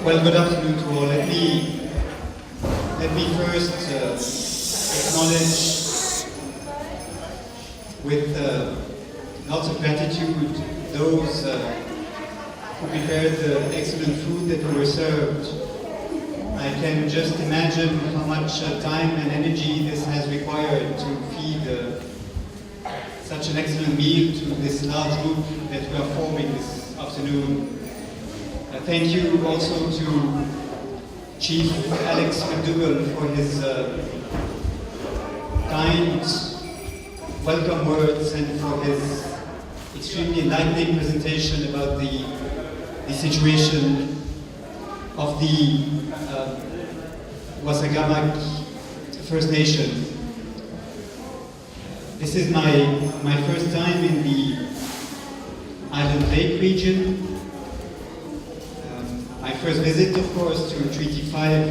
Well, good afternoon to all. Let me first acknowledge with lots of gratitude those who prepared the excellent food that we were served. I can just imagine how much time and energy this has required to feed such an excellent meal to this large group that we are forming this afternoon. Thank you also to Chief Alex McDougall for his kind welcome words and for his extremely enlightening presentation about the situation of the Wasagamack First Nation. This is my first time in the Island Lake region. My first visit, of course, to Treaty 5,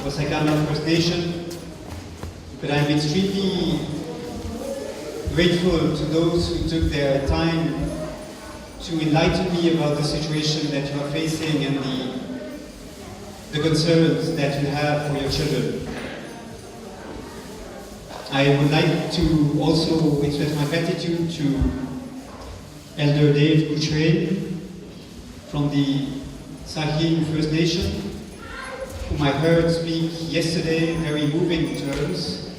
Wasagamack First Nation, but I'm extremely grateful to those who took their time to enlighten me about the situation that you are facing and the concerns that you have for your children. I would like to also express my gratitude to Elder Dave Bouchrain from the Sagkeeng First Nation, whom I heard speak yesterday in very moving terms,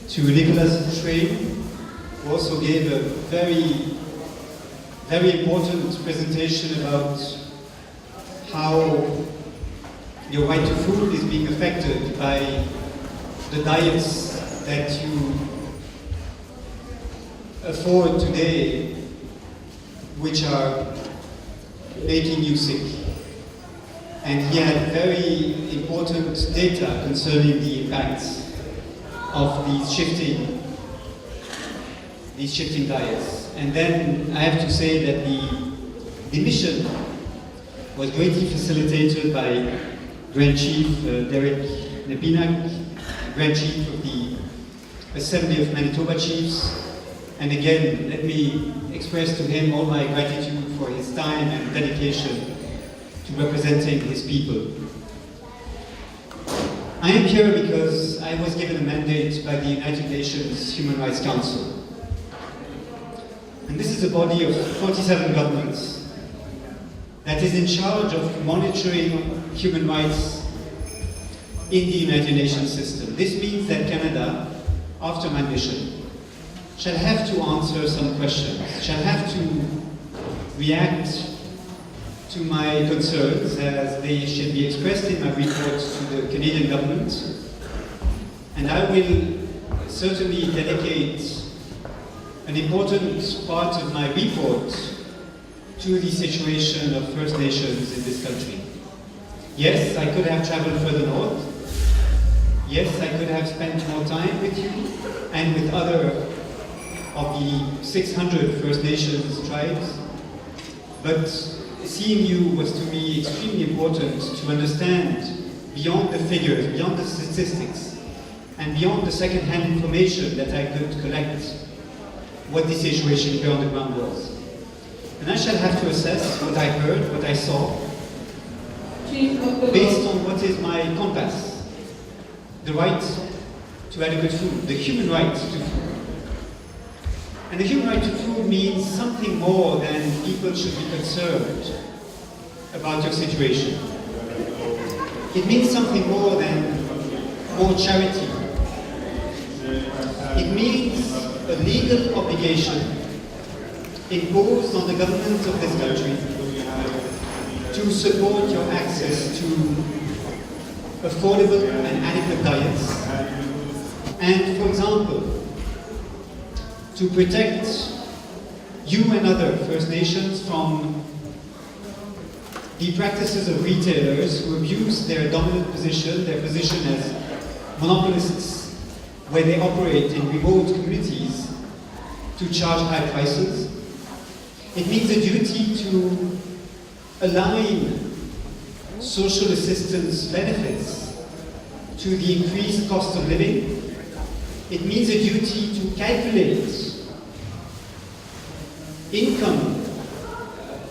to Nicholas Bouchrain, who also gave a very important presentation about how your right to food is being affected by the diets that you afford today, which are making you sick. And he had very important data concerning the impacts of these shifting diets. And then I have to say that the mission was greatly facilitated by Grand Chief Derek Nepinak, Grand Chief of the Assembly of Manitoba Chiefs. And again, let me express to him all my gratitude for his time and dedication to representing his people. I am here because I was given a mandate by the United Nations Human Rights Council. And this is a body of 47 governments that is in charge of monitoring human rights in the United Nations system. This means that Canada, after my mission, shall have to answer some questions, shall have to react to my concerns as they should be expressed in my report to the Canadian government. And I will certainly dedicate an important part of my report to the situation of First Nations in this country. Yes, I could have traveled further north. Yes, I could have spent more time with you and with other of the 600 First Nations tribes, but seeing you was to me extremely important to understand beyond the figures, beyond the statistics, and beyond the second-hand information that I could collect what the situation here on the ground was. And I shall have to assess what I heard, what I saw, based on what is my compass, the right to adequate food, the human right to food. And the human right to food means something more than people should be concerned about your situation. It means something more than more charity. It means a legal obligation imposed on the government of this country to support your access to affordable and adequate diets. And, for example, to protect you and other First Nations from the practices of retailers who abuse their dominant position, their position as monopolists, where they operate in remote communities to charge high prices. It means a duty to align social assistance benefits to the increased cost of living. It means a duty to calculate income,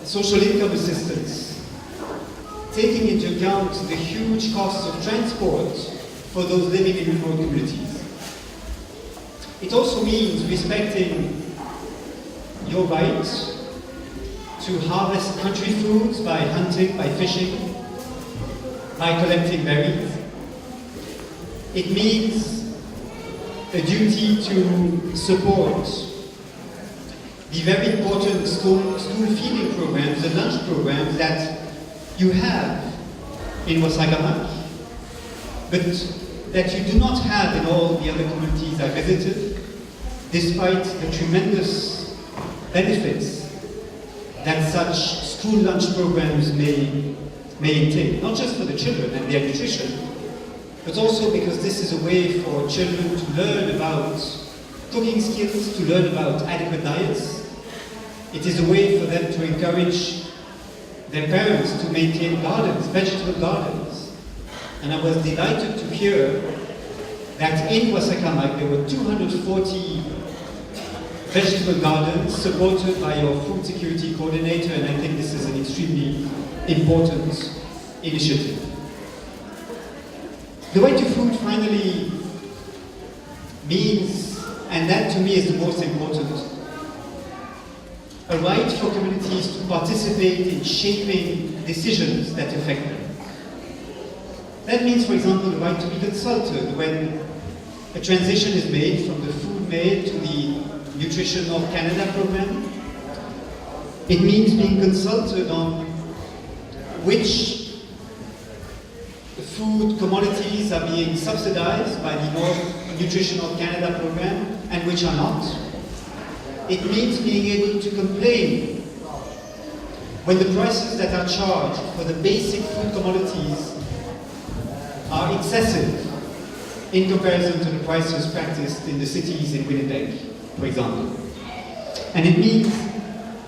social income assistance taking into account the huge costs of transport for those living in remote communities. It also means respecting your right to harvest country foods by hunting, by fishing, by collecting berries. It means a duty to support the very important school feeding programs, the lunch programs that you have in Wasagamack, but that you do not have in all the other communities I visited, despite the tremendous benefits that such school lunch programs may entail, not just for the children and their nutrition, but also because this is a way for children to learn about cooking skills, to learn about adequate diets. It is a way for them to encourage their parents to maintain gardens, vegetable gardens. And I was delighted to hear that in Wasagamack there were 240 vegetable gardens supported by your food security coordinator, and I think this is an extremely important initiative. The right to food finally means, and that to me is the most important, a right for communities to participate in shaping decisions that affect them. That means, for example, the right to be consulted when a transition is made from the Food Made to the Nutrition of Canada program. It means being consulted on which food commodities are being subsidized by the North Nutrition of Canada program and which are not. It means being able to complain when the prices that are charged for the basic food commodities are excessive in comparison to the prices practiced in the cities in Winnipeg, for example. And it means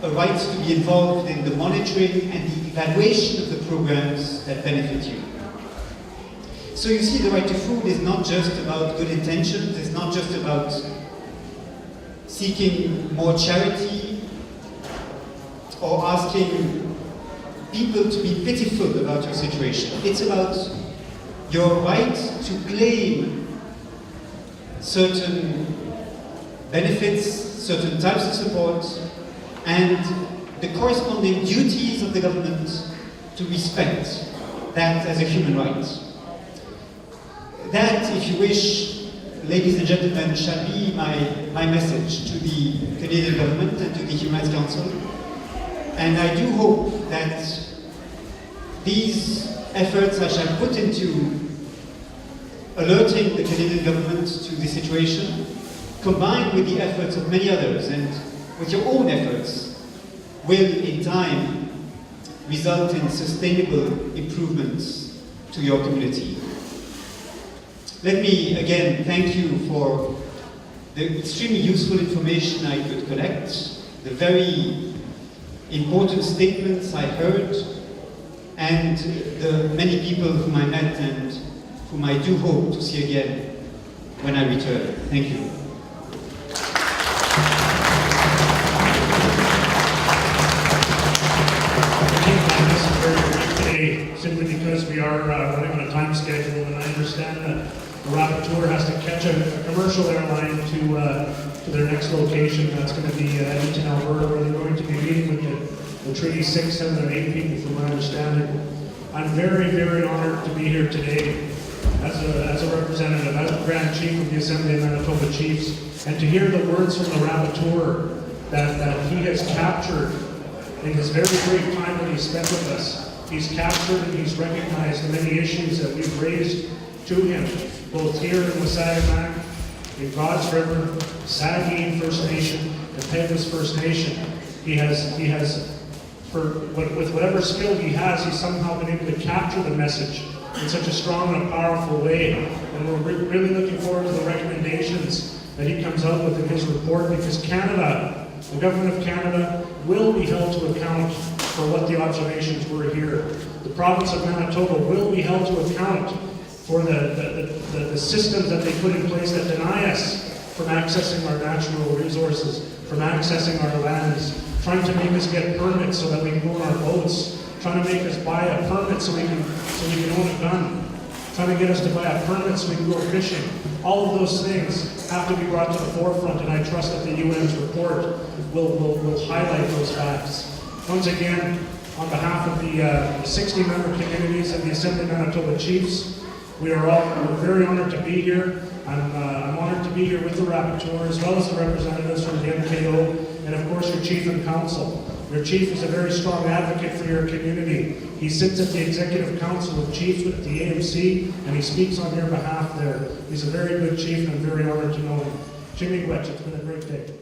a right to be involved in the monitoring and the evaluation of the programs that benefit you. So you see, the right to food is not just about good intentions, it's not just about seeking more charity or asking people to be pitiful about your situation. It's about your right to claim certain benefits, certain types of support, and the corresponding duties of the government to respect that as a human right. That, if you wish, ladies and gentlemen, shall be my message to the Canadian government and to the Human Rights Council. And I do hope that these efforts I shall put into alerting the Canadian government to the situation, combined with the efforts of many others and with your own efforts, will in time result in sustainable improvements to your community. Let me again thank you for the extremely useful information I could collect, the very important statements I heard, and the many people whom I met and whom I do hope to see again when I return. Thank you. Today, simply because we are running on a time schedule, and I understand that the Rapporteur has to catch a commercial airline to their next location. That's going to be Edmonton, Alberta, where they're going to be meeting with the Treaty 6, 7, and 8 people, from my understanding. I'm very, very honored to be here today as a representative, as the Grand Chief of the Assembly of Manitoba Chiefs, and to hear the words from the Rapporteur that he has captured in this very brief time that he's spent with us. He's captured and he's recognized the many issues that we've raised to him, both here in Wasagamack, in God's River, Sagkeeng First Nation, and Peguis First Nation. He has, with whatever skill he has, he's somehow been able to capture the message in such a strong and powerful way. And we're really looking forward to the recommendations that he comes out with in his report, because Canada, the Government of Canada, will be held to account for what the observations were here. The province of Manitoba will be held to account for the systems that they put in place that deny us from accessing our natural resources, from accessing our lands, trying to make us get permits so that we can go on our boats, trying to make us buy a permit so we can own a gun, trying to get us to buy a permit so we can go fishing. All of those things have to be brought to the forefront, and I trust that the UN's report will highlight those facts. Once again, on behalf of the 60-member communities and the Assembly Manitoba Chiefs, we're very honored to be here. I'm honored to be here with the Rapporteur, as well as the representatives from the MKO, and of course your Chief and Council. Your Chief is a very strong advocate for your community. He sits at the Executive Council of Chiefs with the AMC, and he speaks on your behalf there. He's a very good Chief, and I'm very honored to know him. Jimmy Gwetch, it's been a great day.